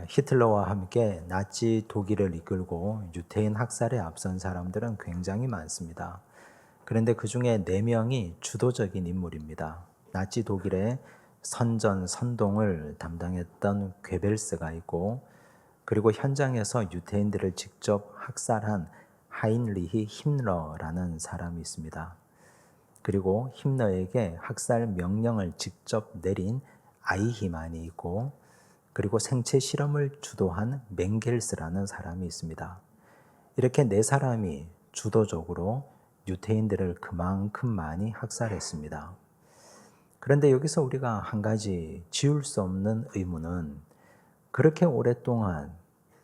히틀러와 함께 나치 독일을 이끌고 유태인 학살에 앞선 사람들은 굉장히 많습니다. 그런데 그 중에 4명이 주도적인 인물입니다. 나치 독일의 선동을 담당했던 괴벨스가 있고, 그리고 현장에서 유태인들을 직접 학살한 하인리히 힘러라는 사람이 있습니다. 그리고 힘러에게 학살 명령을 직접 내린 아이히만이 있고, 그리고 생체 실험을 주도한 맹겔스라는 사람이 있습니다. 이렇게 4사람이 주도적으로 유태인들을 그만큼 많이 학살했습니다. 그런데 여기서 우리가 한 가지 지울 수 없는 의문은, 그렇게 오랫동안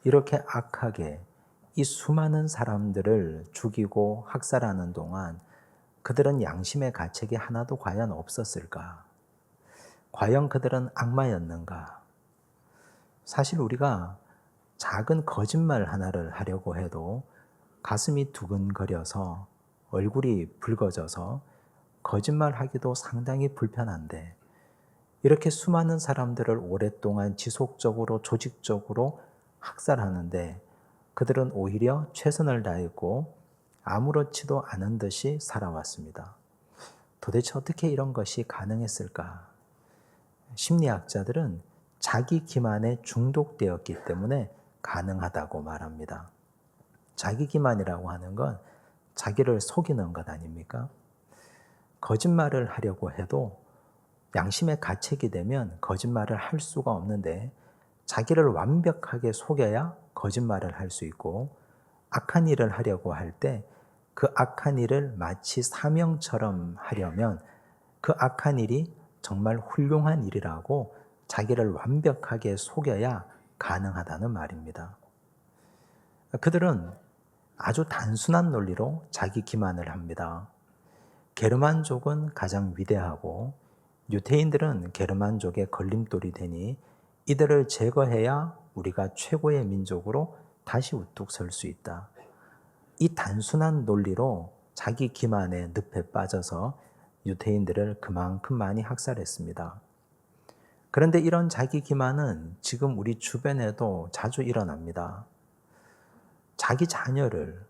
이렇게 악하게 이 수많은 사람들을 죽이고 학살하는 동안 그들은 양심의 가책이 하나도 과연 없었을까? 과연 그들은 악마였는가? 사실 우리가 작은 거짓말 하나를 하려고 해도 가슴이 두근거려서 얼굴이 붉어져서 거짓말하기도 상당히 불편한데, 이렇게 수많은 사람들을 오랫동안 지속적으로 조직적으로 학살하는데 그들은 오히려 최선을 다했고 아무렇지도 않은 듯이 살아왔습니다. 도대체 어떻게 이런 것이 가능했을까? 심리학자들은 자기 기만에 중독되었기 때문에 가능하다고 말합니다. 자기 기만이라고 하는 건 자기를 속이는 것 아닙니까? 거짓말을 하려고 해도 양심의 가책이 되면 거짓말을 할 수가 없는데, 자기를 완벽하게 속여야 거짓말을 할 수 있고, 악한 일을 하려고 할 때 그 악한 일을 마치 사명처럼 하려면 그 악한 일이 정말 훌륭한 일이라고 자기를 완벽하게 속여야 가능하다는 말입니다. 그들은 아주 단순한 논리로 자기 기만을 합니다. 게르만족은 가장 위대하고 유태인들은 게르만족의 걸림돌이 되니 이들을 제거해야 우리가 최고의 민족으로 다시 우뚝 설 수 있다. 이 단순한 논리로 자기 기만의 늪에 빠져서 유태인들을 그만큼 많이 학살했습니다. 그런데 이런 자기 기만은 지금 우리 주변에도 자주 일어납니다. 자기 자녀를,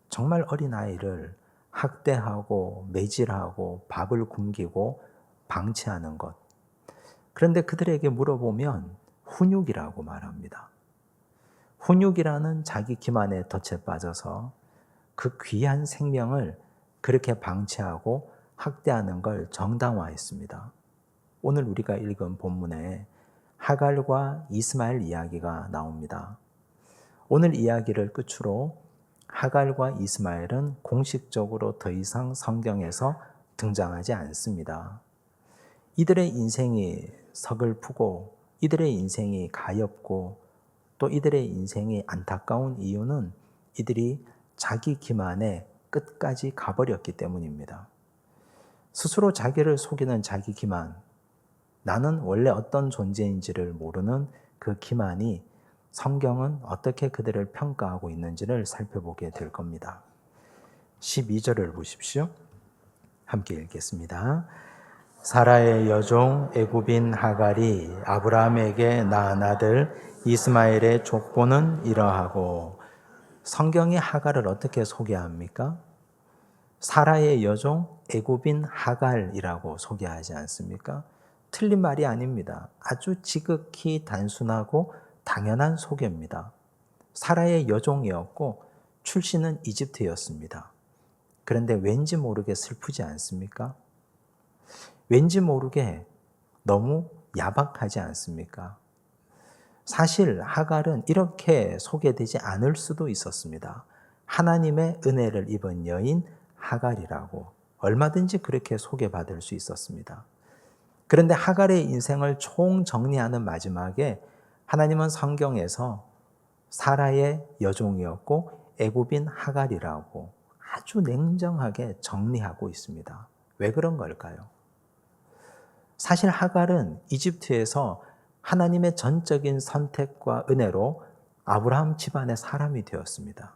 정말 어린아이를 학대하고 매질하고 밥을 굶기고 방치하는 것. 그런데 그들에게 물어보면 훈육이라고 말합니다. 훈육이라는 자기 기만의 덫에 빠져서 그 귀한 생명을 그렇게 방치하고 학대하는 걸 정당화했습니다. 오늘 우리가 읽은 본문에 하갈과 이스마엘 이야기가 나옵니다. 오늘 이야기를 끝으로 하갈과 이스마엘은 공식적으로 더 이상 성경에서 등장하지 않습니다. 이들의 인생이 서글프고 이들의 인생이 가엾고 또 이들의 인생이 안타까운 이유는 이들이 자기 기만에 끝까지 가버렸기 때문입니다. 스스로 자기를 속이는 자기 기만, 나는 원래 어떤 존재인지를 모르는 그 기만이 성경은 어떻게 그들을 평가하고 있는지를 살펴보게 될 겁니다. 12절을 보십시오. 함께 읽겠습니다. 사라의 여종 애굽인 하갈이 아브라함에게 낳은 아들 이스마엘의 족보는 이러하고. 성경이 하갈을 어떻게 소개합니까? 사라의 여종 애굽인 하갈이라고 소개하지 않습니까? 틀린 말이 아닙니다. 아주 지극히 단순하고 당연한 소개입니다. 사라의 여종이었고 출신은 이집트였습니다. 그런데 왠지 모르게 슬프지 않습니까? 왠지 모르게 너무 야박하지 않습니까? 사실 하갈은 이렇게 소개되지 않을 수도 있었습니다. 하나님의 은혜를 입은 여인 하갈이라고 얼마든지 그렇게 소개받을 수 있었습니다. 그런데 하갈의 인생을 총정리하는 마지막에 하나님은 성경에서 사라의 여종이었고 애굽인 하갈이라고 아주 냉정하게 정리하고 있습니다. 왜 그런 걸까요? 사실 하갈은 이집트에서 하나님의 전적인 선택과 은혜로 아브라함 집안의 사람이 되었습니다.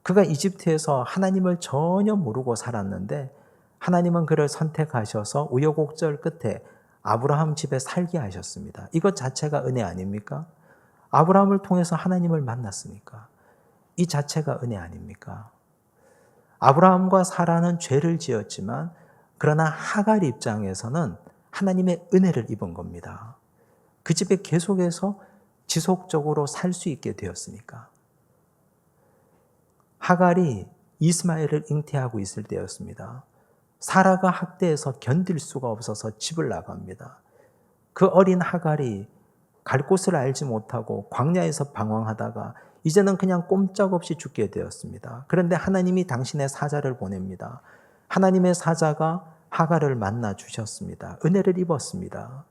그가 이집트에서 하나님을 전혀 모르고 살았는데 하나님은 그를 선택하셔서 우여곡절 끝에 아브라함 집에 살게 하셨습니다. 이것 자체가 은혜 아닙니까? 아브라함을 통해서 하나님을 만났으니까. 이 자체가 은혜 아닙니까? 아브라함과 사라는 죄를 지었지만 그러나 하갈 입장에서는 하나님의 은혜를 입은 겁니다. 그 집에 계속해서 지속적으로 살 수 있게 되었으니까. 하갈이 이스마엘을 잉태하고 있을 때였습니다. 사라가 학대해서 견딜 수가 없어서 집을 나갑니다. 그 어린 하갈이 갈 곳을 알지 못하고 광야에서 방황하다가 이제는 그냥 꼼짝없이 죽게 되었습니다. 그런데 하나님이 당신의 사자를 보냅니다. 하나님의 사자가 하갈을 만나 주셨습니다. 은혜를 입었습니다.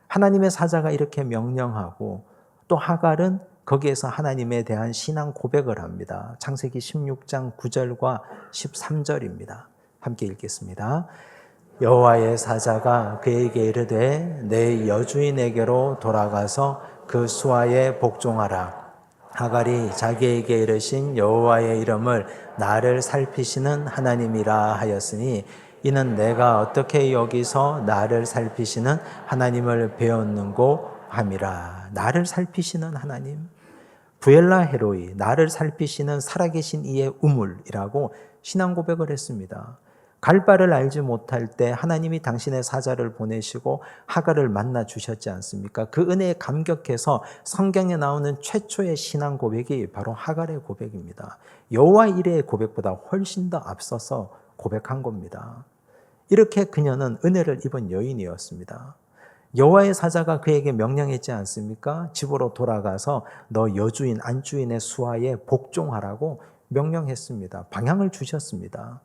하나님의 사자가 이렇게 명령하고 또 하갈은 거기에서 하나님에 대한 신앙 고백을 합니다. 창세기 16장 9절과 13절입니다. 함께 읽겠습니다. 여호와의 사자가 그에게 이르되 내 여주인에게로 돌아가서 그 수하에 복종하라. 하갈이 자기에게 이르신 여호와의 이름을 나를 살피시는 하나님이라 하였으니 이는 내가 어떻게 여기서 나를 살피시는 하나님을 배웠는고 함이라. 나를 살피시는 하나님, 부엘라 헤로이, 나를 살피시는 살아계신 이의 우물이라고 신앙 고백을 했습니다. 갈 바를 알지 못할 때 하나님이 당신의 사자를 보내시고 하갈을 만나 주셨지 않습니까? 그 은혜에 감격해서 성경에 나오는 최초의 신앙 고백이 바로 하갈의 고백입니다. 여호와 이레의 고백보다 훨씬 더 앞서서 고백한 겁니다. 이렇게 그녀는 은혜를 입은 여인이었습니다. 여호와의 사자가 그에게 명령했지 않습니까? 집으로 돌아가서 너 여주인 안주인의 수하에 복종하라고 명령했습니다. 방향을 주셨습니다.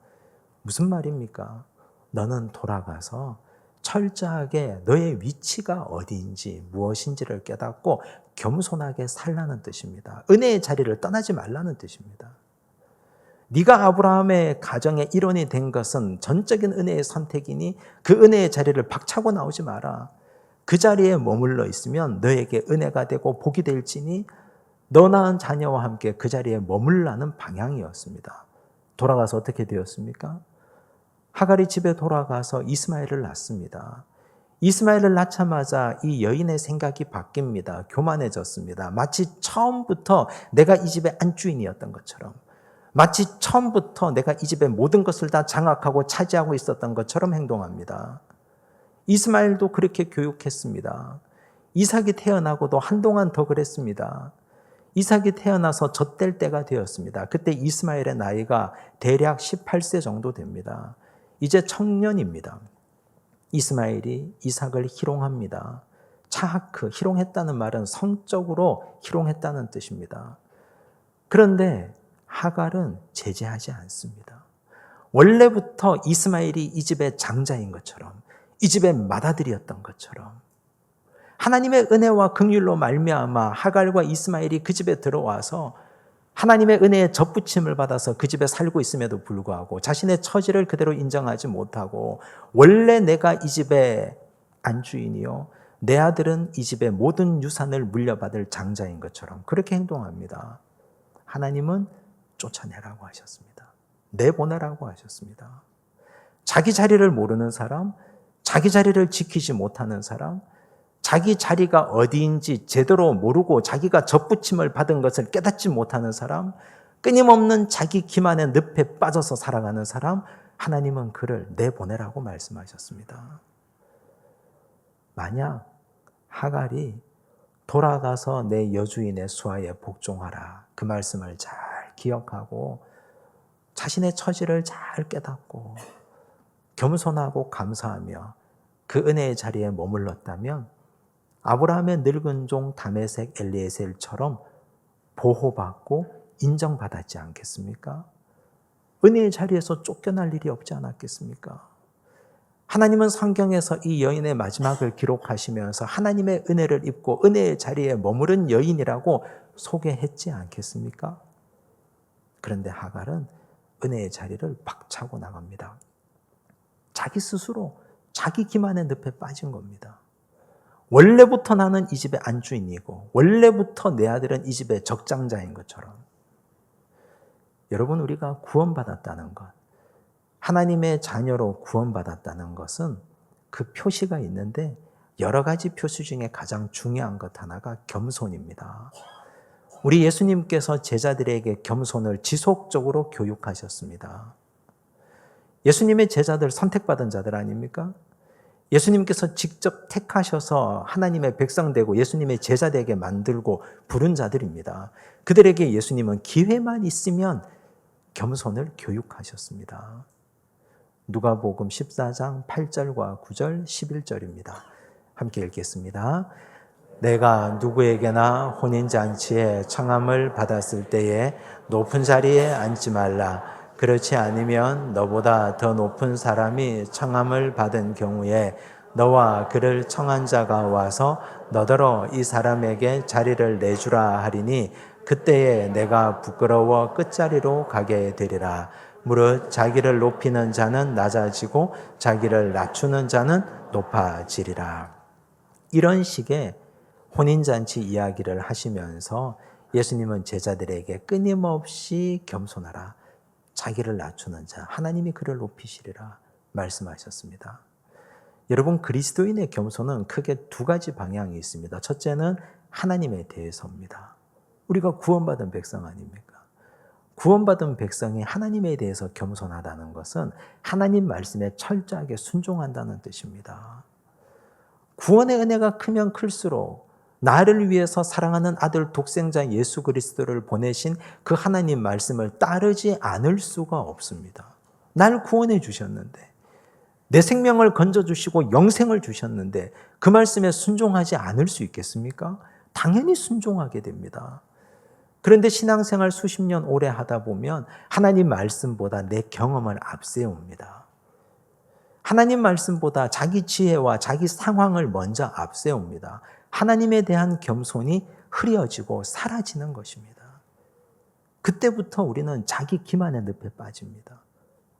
무슨 말입니까? 너는 돌아가서 철저하게 너의 위치가 어디인지 무엇인지를 깨닫고 겸손하게 살라는 뜻입니다. 은혜의 자리를 떠나지 말라는 뜻입니다. 네가 아브라함의 가정의 일원이 된 것은 전적인 은혜의 선택이니 그 은혜의 자리를 박차고 나오지 마라. 그 자리에 머물러 있으면 너에게 은혜가 되고 복이 될지니 너 낳은 자녀와 함께 그 자리에 머물라는 방향이었습니다. 돌아가서 어떻게 되었습니까? 하갈이 집에 돌아가서 이스마엘을 낳습니다. 이스마엘을 낳자마자 이 여인의 생각이 바뀝니다. 교만해졌습니다. 마치 처음부터 내가 이 집의 안주인이었던 것처럼, 마치 처음부터 내가 이 집의 모든 것을 다 장악하고 차지하고 있었던 것처럼 행동합니다. 이스마엘도 그렇게 교육했습니다. 이삭이 태어나고도 한동안 더 그랬습니다. 이삭이 태어나서 젖될 때가 되었습니다. 그때 이스마엘의 나이가 대략 18세 정도 됩니다. 이제 청년입니다. 이스마엘이 이삭을 희롱합니다. 차하크, 희롱했다는 말은 성적으로 희롱했다는 뜻입니다. 그런데 하갈은 제재하지 않습니다. 원래부터 이스마엘이 이 집의 장자인 것처럼, 이 집의 맏아들이었던 것처럼 하나님의 은혜와 긍휼로 말미암아 하갈과 이스마엘이 그 집에 들어와서 하나님의 은혜에 접붙임을 받아서 그 집에 살고 있음에도 불구하고 자신의 처지를 그대로 인정하지 못하고 원래 내가 이 집의 안주인이요 내 아들은 이 집의 모든 유산을 물려받을 장자인 것처럼 그렇게 행동합니다. 하나님은 쫓아내라고 하셨습니다. 내보내라고 하셨습니다. 자기 자리를 모르는 사람, 자기 자리를 지키지 못하는 사람, 자기 자리가 어디인지 제대로 모르고 자기가 접붙임을 받은 것을 깨닫지 못하는 사람, 끊임없는 자기 기만의 늪에 빠져서 살아가는 사람, 하나님은 그를 내보내라고 말씀하셨습니다. 만약 하갈이 돌아가서 내 여주인의 수하에 복종하라 그 말씀을 잘 기억하고 자신의 처지를 잘 깨닫고 겸손하고 감사하며 그 은혜의 자리에 머물렀다면 아브라함의 늙은 종 다메섹 엘리에셀처럼 보호받고 인정받았지 않겠습니까? 은혜의 자리에서 쫓겨날 일이 없지 않았겠습니까? 하나님은 성경에서 이 여인의 마지막을 기록하시면서 하나님의 은혜를 입고 은혜의 자리에 머무른 여인이라고 소개했지 않겠습니까? 그런데 하갈은 은혜의 자리를 박차고 나갑니다. 자기 스스로 자기 기만의 늪에 빠진 겁니다. 원래부터 나는 이 집의 안주인이고 원래부터 내 아들은 이 집의 적장자인 것처럼. 여러분, 우리가 구원받았다는 것, 하나님의 자녀로 구원받았다는 것은 그 표시가 있는데 여러 가지 표시 중에 가장 중요한 것 하나가 겸손입니다. 우리 예수님께서 제자들에게 겸손을 지속적으로 교육하셨습니다. 예수님의 제자들 선택받은 자들 아닙니까? 예수님께서 직접 택하셔서 하나님의 백성 되고 예수님의 제자 되게 만들고 부른 자들입니다. 그들에게 예수님은 기회만 있으면 겸손을 교육하셨습니다. 누가복음 14장 8절과 9절 11절입니다. 함께 읽겠습니다. 내가 누구에게나 혼인잔치에 청함을 받았을 때에 높은 자리에 앉지 말라. 그렇지 않으면 너보다 더 높은 사람이 청함을 받은 경우에 너와 그를 청한 자가 와서 너더러 이 사람에게 자리를 내주라 하리니 그때에 내가 부끄러워 끝자리로 가게 되리라. 무릇 자기를 높이는 자는 낮아지고 자기를 낮추는 자는 높아지리라. 이런 식의 혼인잔치 이야기를 하시면서 예수님은 제자들에게 끊임없이 겸손하라. 자기를 낮추는 자, 하나님이 그를 높이시리라 말씀하셨습니다. 여러분, 그리스도인의 겸손은 크게 두 가지 방향이 있습니다. 첫째는 하나님에 대해서입니다. 우리가 구원받은 백성 아닙니까? 구원받은 백성이 하나님에 대해서 겸손하다는 것은 하나님 말씀에 철저하게 순종한다는 뜻입니다. 구원의 은혜가 크면 클수록 나를 위해서 사랑하는 아들 독생자 예수 그리스도를 보내신 그 하나님 말씀을 따르지 않을 수가 없습니다. 날 구원해 주셨는데, 내 생명을 건져주시고 영생을 주셨는데 그 말씀에 순종하지 않을 수 있겠습니까? 당연히 순종하게 됩니다. 그런데 신앙생활 수십 년 오래 하다 보면 하나님 말씀보다 내 경험을 앞세웁니다. 하나님 말씀보다 자기 지혜와 자기 상황을 먼저 앞세웁니다. 하나님에 대한 겸손이 흐려지고 사라지는 것입니다. 그때부터 우리는 자기 기만의 늪에 빠집니다.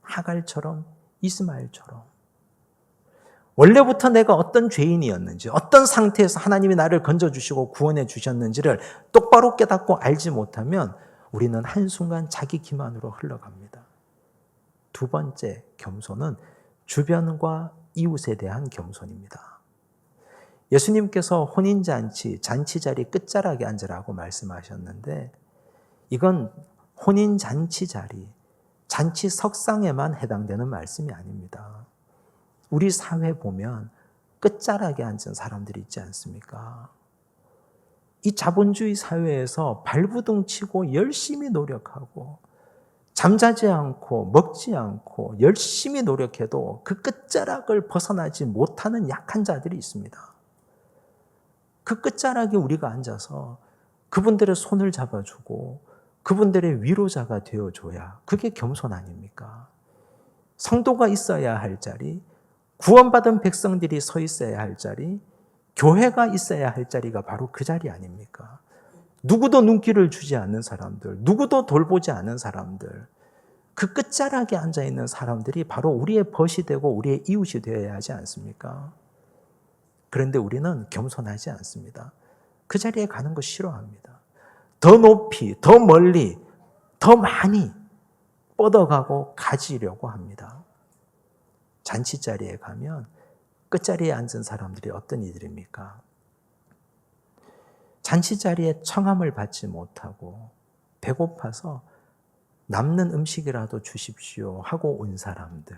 하갈처럼, 이스마엘처럼. 원래부터 내가 어떤 죄인이었는지, 어떤 상태에서 하나님이 나를 건져주시고 구원해 주셨는지를 똑바로 깨닫고 알지 못하면 우리는 한순간 자기 기만으로 흘러갑니다. 두 번째 겸손은 주변과 이웃에 대한 겸손입니다. 예수님께서 혼인잔치, 잔치자리 끝자락에 앉으라고 말씀하셨는데 이건 혼인잔치 자리, 잔치 석상에만 해당되는 말씀이 아닙니다. 우리 사회 보면 끝자락에 앉은 사람들이 있지 않습니까? 이 자본주의 사회에서 발부둥 치고 열심히 노력하고 잠자지 않고 먹지 않고 열심히 노력해도 그 끝자락을 벗어나지 못하는 약한 자들이 있습니다. 그 끝자락에 우리가 앉아서 그분들의 손을 잡아주고 그분들의 위로자가 되어줘야 그게 겸손 아닙니까? 성도가 있어야 할 자리, 구원받은 백성들이 서 있어야 할 자리, 교회가 있어야 할 자리가 바로 그 자리 아닙니까? 누구도 눈길을 주지 않는 사람들, 누구도 돌보지 않은 사람들, 그 끝자락에 앉아있는 사람들이 바로 우리의 벗이 되고 우리의 이웃이 되어야 하지 않습니까? 그런데 우리는 겸손하지 않습니다. 그 자리에 가는 거 싫어합니다. 더 높이, 더 멀리, 더 많이 뻗어가고 가지려고 합니다. 잔치자리에 가면 끝자리에 앉은 사람들이 어떤 이들입니까? 잔치자리에 청함을 받지 못하고 배고파서 남는 음식이라도 주십시오 하고 온 사람들,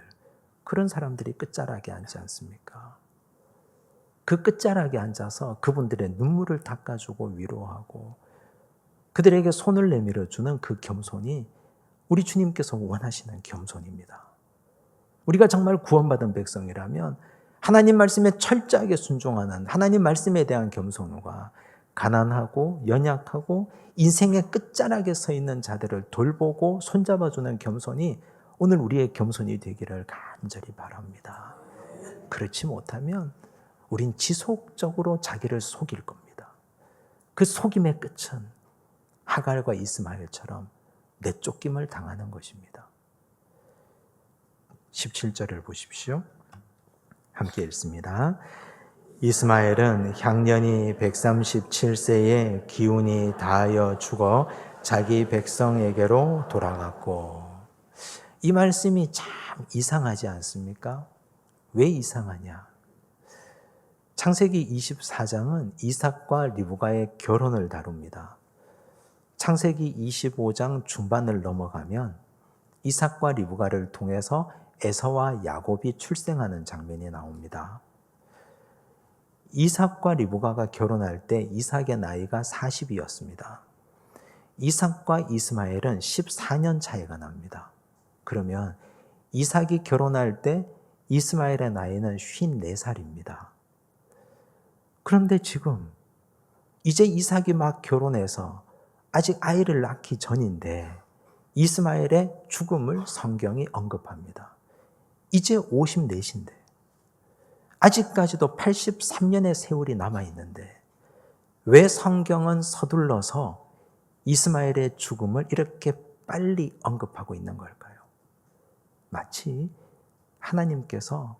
그런 사람들이 끝자락에 앉지 않습니까? 그 끝자락에 앉아서 그분들의 눈물을 닦아주고 위로하고 그들에게 손을 내밀어주는 그 겸손이 우리 주님께서 원하시는 겸손입니다. 우리가 정말 구원받은 백성이라면 하나님 말씀에 철저하게 순종하는 하나님 말씀에 대한 겸손과 가난하고 연약하고 인생의 끝자락에 서 있는 자들을 돌보고 손잡아주는 겸손이 오늘 우리의 겸손이 되기를 간절히 바랍니다. 그렇지 못하면 우린 지속적으로 자기를 속일 겁니다. 그 속임의 끝은 하갈과 이스마엘처럼 내쫓김을 당하는 것입니다. 17절을 보십시오. 함께 읽습니다. 이스마엘은 향년이 137세에 기운이 다하여 죽어 자기 백성에게로 돌아갔고. 이 말씀이 참 이상하지 않습니까? 왜 이상하냐? 창세기 24장은 이삭과 리브가의 결혼을 다룹니다. 창세기 25장 중반을 넘어가면 이삭과 리브가를 통해서 에서와 야곱이 출생하는 장면이 나옵니다. 이삭과 리브가가 결혼할 때 이삭의 나이가 40이었습니다. 이삭과 이스마엘은 14년 차이가 납니다. 그러면 이삭이 결혼할 때 이스마엘의 나이는 54살입니다. 그런데 지금 이제 이삭이 막 결혼해서 아직 아이를 낳기 전인데 이스마엘의 죽음을 성경이 언급합니다. 이제 54인데 아직까지도 83년의 세월이 남아있는데 왜 성경은 서둘러서 이스마엘의 죽음을 이렇게 빨리 언급하고 있는 걸까요? 마치 하나님께서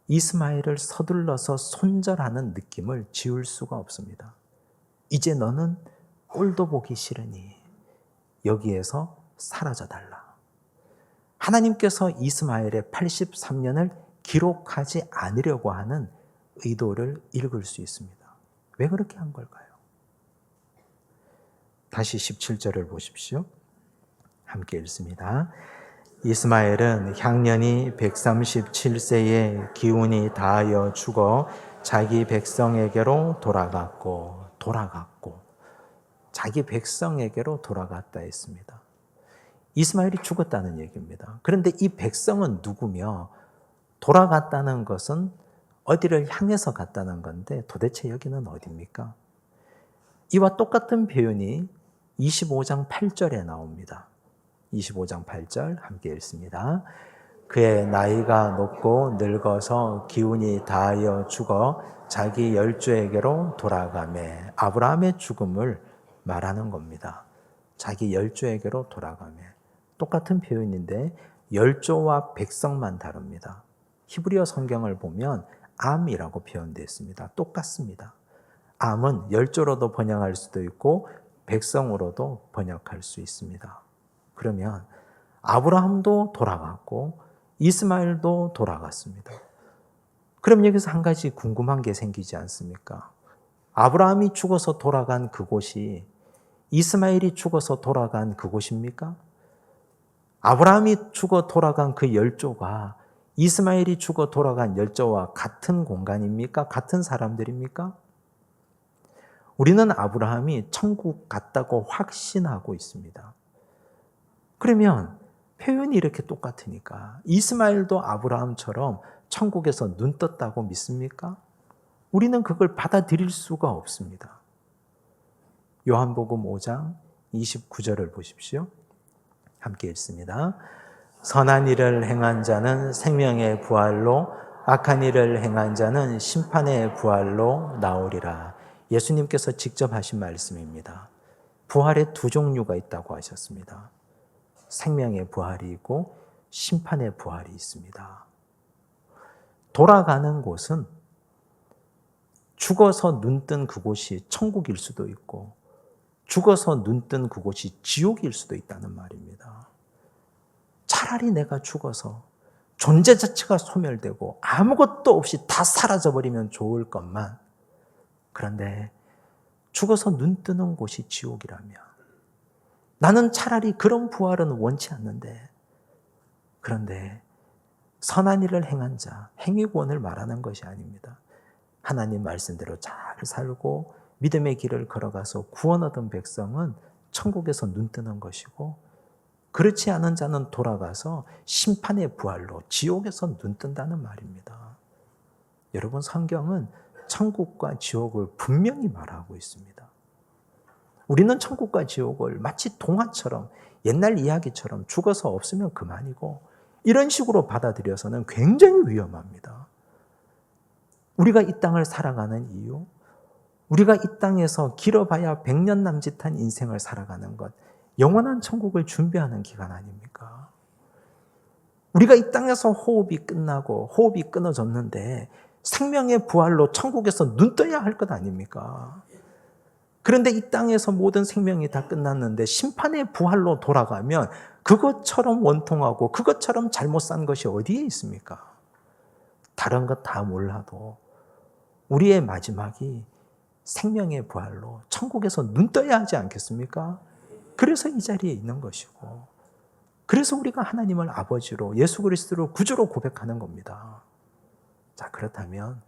이스마엘을 서둘러서 손절하는 느낌을 지울 수가 없습니다. 이제 너는 꼴도 보기 싫으니 여기에서 사라져달라. 하나님께서 이스마엘의 83년을 기록하지 않으려고 하는 의도를 읽을 수 있습니다. 왜 그렇게 한 걸까요? 다시 17절을 보십시오. 함께 읽습니다. 이스마엘은 향년이 137세에 기운이 다하여 죽어 자기 백성에게로 돌아갔고 자기 백성에게로 돌아갔다 했습니다. 이스마엘이 죽었다는 얘기입니다. 그런데 이 백성은 누구며 돌아갔다는 것은 어디를 향해서 갔다는 건데 도대체 여기는 어디입니까? 이와 똑같은 표현이 25장 8절에 나옵니다. 25장 8절 함께 읽습니다. 그의 나이가 높고 늙어서 기운이 다하여 죽어 자기 열조에게로 돌아가매. 아브라함의 죽음을 말하는 겁니다. 자기 열조에게로 돌아가매. 똑같은 표현인데 열조와 백성만 다릅니다. 히브리어 성경을 보면 암이라고 표현되어 있습니다. 똑같습니다. 암은 열조로도 번역할 수도 있고 백성으로도 번역할 수 있습니다. 그러면 아브라함도 돌아갔고 이스마엘도 돌아갔습니다. 그럼 여기서 한 가지 궁금한 게 생기지 않습니까? 아브라함이 죽어서 돌아간 그곳이 이스마엘이 죽어서 돌아간 그곳입니까? 아브라함이 죽어 돌아간 그 열조가 이스마엘이 죽어 돌아간 열조와 같은 공간입니까? 같은 사람들입니까? 우리는 아브라함이 천국 갔다고 확신하고 있습니다. 그러면 표현이 이렇게 똑같으니까 이스마엘도 아브라함처럼 천국에서 눈 떴다고 믿습니까? 우리는 그걸 받아들일 수가 없습니다. 요한복음 5장 29절을 보십시오. 함께 읽습니다. 선한 일을 행한 자는 생명의 부활로 악한 일을 행한 자는 심판의 부활로 나오리라. 예수님께서 직접 하신 말씀입니다. 부활의 두 종류가 있다고 하셨습니다. 생명의 부활이 있고 심판의 부활이 있습니다. 돌아가는 곳은 죽어서 눈뜬 그곳이 천국일 수도 있고 죽어서 눈뜬 그곳이 지옥일 수도 있다는 말입니다. 차라리 내가 죽어서 존재 자체가 소멸되고 아무것도 없이 다 사라져버리면 좋을 것만. 그런데 죽어서 눈 뜨는 곳이 지옥이라면 나는 차라리 그런 부활은 원치 않는데, 그런데 선한 일을 행한 자, 행위구원을 말하는 것이 아닙니다. 하나님 말씀대로 잘 살고 믿음의 길을 걸어가서 구원 얻은 백성은 천국에서 눈 뜨는 것이고, 그렇지 않은 자는 돌아가서 심판의 부활로 지옥에서 눈 뜬다는 말입니다. 여러분, 성경은 천국과 지옥을 분명히 말하고 있습니다. 우리는 천국과 지옥을 마치 동화처럼, 옛날 이야기처럼 죽어서 없으면 그만이고 이런 식으로 받아들여서는 굉장히 위험합니다. 우리가 이 땅을 살아가는 이유, 우리가 이 땅에서 길어봐야 100년 남짓한 인생을 살아가는 것, 영원한 천국을 준비하는 기간 아닙니까? 우리가 이 땅에서 호흡이 끝나고 호흡이 끊어졌는데 생명의 부활로 천국에서 눈 떠야 할 것 아닙니까? 그런데 이 땅에서 모든 생명이 다 끝났는데 심판의 부활로 돌아가면 그것처럼 원통하고 그것처럼 잘못 산 것이 어디에 있습니까? 다른 것 다 몰라도 우리의 마지막이 생명의 부활로 천국에서 눈 떠야 하지 않겠습니까? 그래서 이 자리에 있는 것이고, 그래서 우리가 하나님을 아버지로, 예수 그리스도를 구주로 고백하는 겁니다. 자, 그렇다면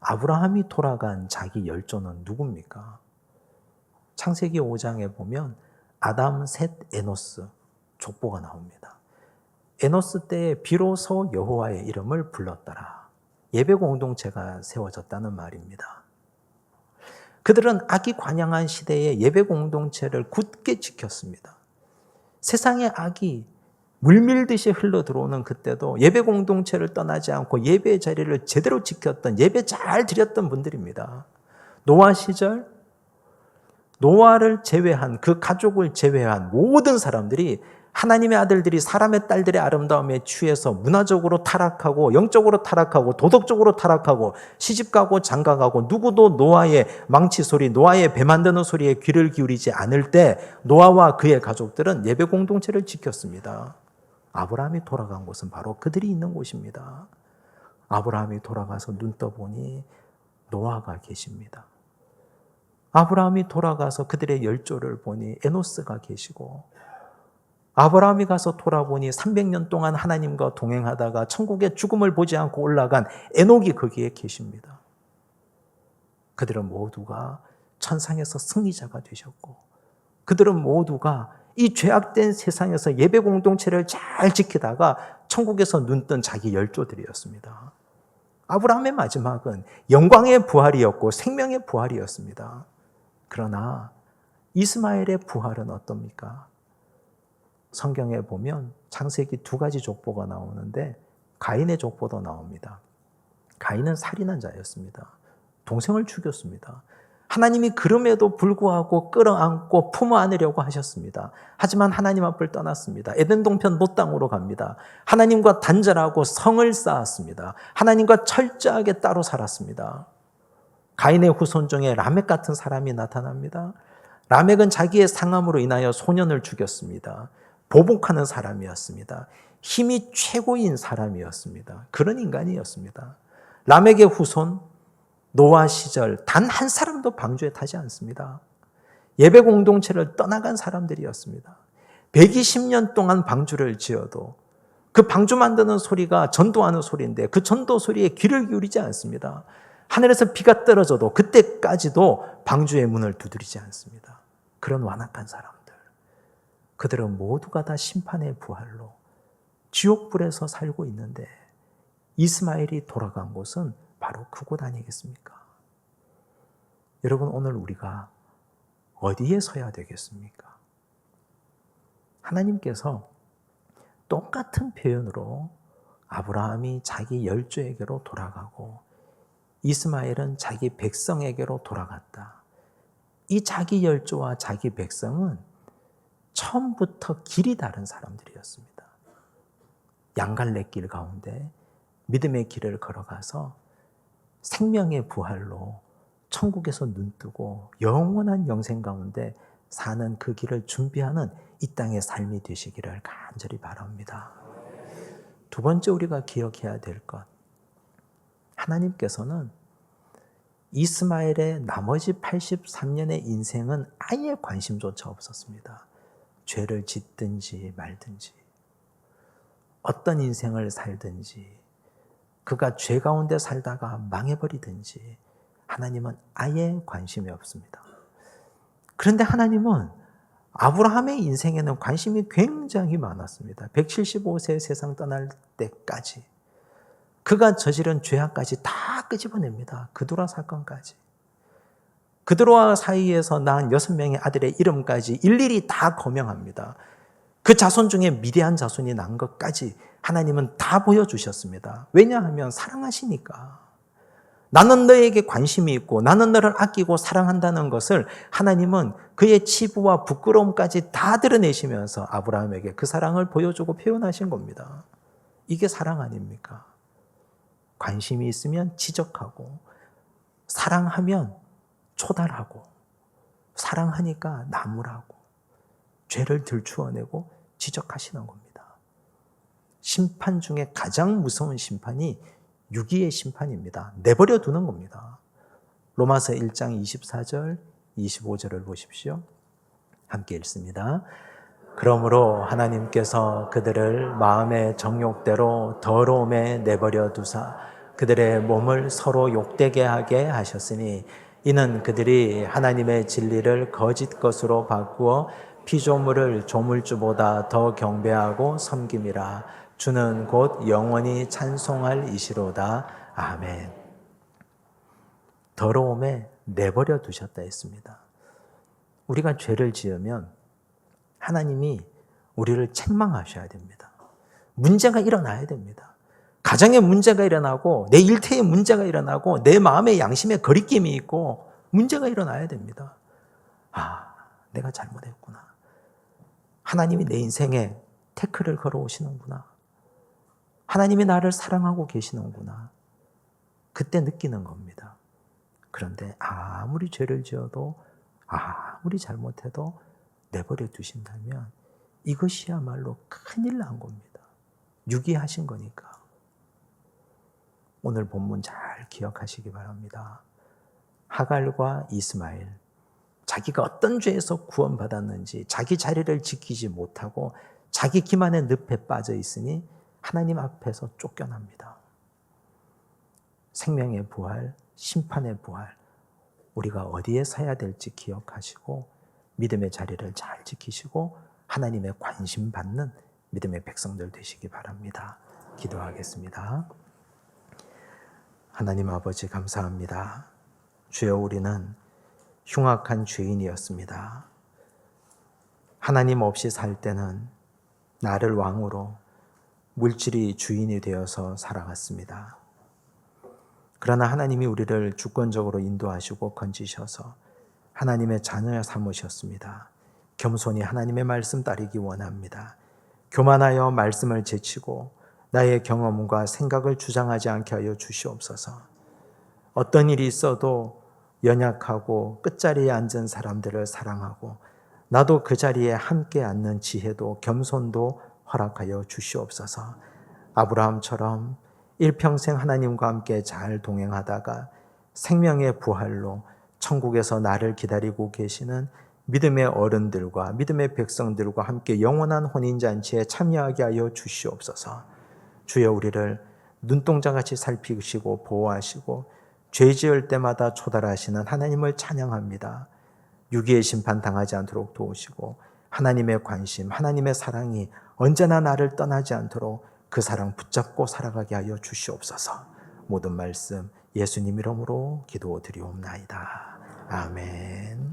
아브라함이 돌아간 자기 열조는 누굽니까? 창세기 5장에 보면 아담, 셋, 에노스 족보가 나옵니다. 에노스 때에 비로소 여호와의 이름을 불렀더라. 예배 공동체가 세워졌다는 말입니다. 그들은 악이 관영한 시대에 예배 공동체를 굳게 지켰습니다. 세상의 악이 물밀듯이 흘러 들어오는 그때도 예배 공동체를 떠나지 않고 예배의 자리를 제대로 지켰던, 예배 잘 드렸던 분들입니다. 노아 시절, 노아를 제외한, 그 가족을 제외한 모든 사람들이 하나님의 아들들이 사람의 딸들의 아름다움에 취해서 문화적으로 타락하고, 영적으로 타락하고, 도덕적으로 타락하고, 시집가고 장가가고, 누구도 노아의 망치 소리, 노아의 배 만드는 소리에 귀를 기울이지 않을 때 노아와 그의 가족들은 예배 공동체를 지켰습니다. 아브라함이 돌아간 곳은 바로 그들이 있는 곳입니다. 아브라함이 돌아가서 눈 떠보니 노아가 계십니다. 아브라함이 돌아가서 그들의 열조를 보니 에노스가 계시고, 아브라함이 가서 돌아보니 300년 동안 하나님과 동행하다가 천국의 죽음을 보지 않고 올라간 에녹이 거기에 계십니다. 그들은 모두가 천상에서 승리자가 되셨고, 그들은 모두가 이 죄악된 세상에서 예배 공동체를 잘 지키다가 천국에서 눈뜬 자기 열조들이었습니다. 아브라함의 마지막은 영광의 부활이었고 생명의 부활이었습니다. 그러나 이스마엘의 부활은 어떻습니까? 성경에 보면 창세기 2가지 족보가 나오는데 가인의 족보도 나옵니다. 가인은 살인한 자였습니다. 동생을 죽였습니다. 하나님이 그럼에도 불구하고 끌어안고 품어 안으려고 하셨습니다. 하지만 하나님 앞을 떠났습니다. 에덴 동편 못 땅으로 갑니다. 하나님과 단절하고 성을 쌓았습니다. 하나님과 철저하게 따로 살았습니다. 가인의 후손 중에 라멕 같은 사람이 나타납니다. 라멕은 자기의 상함으로 인하여 소년을 죽였습니다. 보복하는 사람이었습니다. 힘이 최고인 사람이었습니다. 그런 인간이었습니다. 라멕의 후손 노아 시절 단 한 사람도 방주에 타지 않습니다. 예배 공동체를 떠나간 사람들이었습니다. 120년 동안 방주를 지어도 그 방주 만드는 소리가 전도하는 소리인데 그 전도 소리에 귀를 기울이지 않습니다. 하늘에서 비가 떨어져도 그때까지도 방주의 문을 두드리지 않습니다. 그런 완악한 사람들. 그들은 모두가 다 심판의 부활로 지옥불에서 살고 있는데 이스마엘이 돌아간 곳은 바로 그곳 아니겠습니까? 여러분, 오늘 우리가 어디에 서야 되겠습니까? 하나님께서 똑같은 표현으로 아브라함이 자기 열조에게로 돌아가고 이스마엘은 자기 백성에게로 돌아갔다. 이 자기 열조와 자기 백성은 처음부터 길이 다른 사람들이었습니다. 양갈래길 가운데 믿음의 길을 걸어가서 생명의 부활로 천국에서 눈뜨고 영원한 영생 가운데 사는 그 길을 준비하는 이 땅의 삶이 되시기를 간절히 바랍니다. 두 번째 우리가 기억해야 될 것, 하나님께서는 이스마엘의 나머지 83년의 인생은 아예 관심조차 없었습니다. 죄를 짓든지 말든지, 어떤 인생을 살든지, 그가 죄 가운데 살다가 망해버리든지 하나님은 아예 관심이 없습니다. 그런데 하나님은 아브라함의 인생에는 관심이 굉장히 많았습니다. 175세 세상 떠날 때까지 그가 저지른 죄악까지 다 끄집어냅니다. 그두라 사건까지. 그두라 사이에서 낳은 6명의 아들의 이름까지 일일이 다 거명합니다. 그 자손 중에 미대한 자손이 난 것까지 하나님은 다 보여주셨습니다. 왜냐하면 사랑하시니까. 나는 너에게 관심이 있고 나는 너를 아끼고 사랑한다는 것을 하나님은 그의 치부와 부끄러움까지 다 드러내시면서 아브라함에게 그 사랑을 보여주고 표현하신 겁니다. 이게 사랑 아닙니까? 관심이 있으면 지적하고, 사랑하면 초달하고, 사랑하니까 나무라고, 죄를 들추어내고 지적하시는 겁니다. 심판 중에 가장 무서운 심판이 유기의 심판입니다. 내버려 두는 겁니다. 로마서 1장 24절, 25절을 보십시오. 함께 읽습니다. 그러므로 하나님께서 그들을 마음의 정욕대로 더러움에 내버려 두사 그들의 몸을 서로 욕되게 하게 하셨으니 이는 그들이 하나님의 진리를 거짓 것으로 바꾸어 피조물을 조물주보다 더 경배하고 섬김이라. 주는 곧 영원히 찬송할 이시로다. 아멘. 더러움에 내버려 두셨다 했습니다. 우리가 죄를 지으면 하나님이 우리를 책망하셔야 됩니다. 문제가 일어나야 됩니다. 가정에 문제가 일어나고 내 일터에 문제가 일어나고 내 마음의 양심에 거리낌이 있고 문제가 일어나야 됩니다. 아, 내가 잘못했구나. 하나님이 내 인생에 태클을 걸어오시는구나. 하나님이 나를 사랑하고 계시는구나. 그때 느끼는 겁니다. 그런데 아무리 죄를 지어도 아무리 잘못해도 내버려 두신다면 이것이야말로 큰일 난 겁니다. 유기하신 거니까. 오늘 본문 잘 기억하시기 바랍니다. 하갈과 이스마엘, 자기가 어떤 죄에서 구원받았는지 자기 자리를 지키지 못하고 자기 기만의 늪에 빠져 있으니 하나님 앞에서 쫓겨납니다. 생명의 부활, 심판의 부활, 우리가 어디에 서야 될지 기억하시고 믿음의 자리를 잘 지키시고 하나님의 관심 받는 믿음의 백성들 되시기 바랍니다. 기도하겠습니다. 하나님 아버지 감사합니다. 주여, 우리는 흉악한 죄인이었습니다. 하나님 없이 살 때는 나를 왕으로 물질이 주인이 되어서 살아갔습니다. 그러나 하나님이 우리를 주권적으로 인도하시고 건지셔서 하나님의 자녀 삼으셨습니다. 겸손히 하나님의 말씀 따르기 원합니다. 교만하여 말씀을 제치고 나의 경험과 생각을 주장하지 않게 하여 주시옵소서. 어떤 일이 있어도 연약하고 끝자리에 앉은 사람들을 사랑하고 나도 그 자리에 함께 앉는 지혜도 겸손도 허락하여 주시옵소서. 아브라함처럼 일평생 하나님과 함께 잘 동행하다가 생명의 부활로 천국에서 나를 기다리고 계시는 믿음의 어른들과 믿음의 백성들과 함께 영원한 혼인잔치에 참여하게 하여 주시옵소서. 주여, 우리를 눈동자같이 살피시고 보호하시고 죄 지을 때마다 초달하시는 하나님을 찬양합니다. 유기의 심판 당하지 않도록 도우시고 하나님의 관심, 하나님의 사랑이 언제나 나를 떠나지 않도록 그 사랑 붙잡고 살아가게 하여 주시옵소서. 모든 말씀 예수님 이름으로 기도드리옵나이다. 아멘.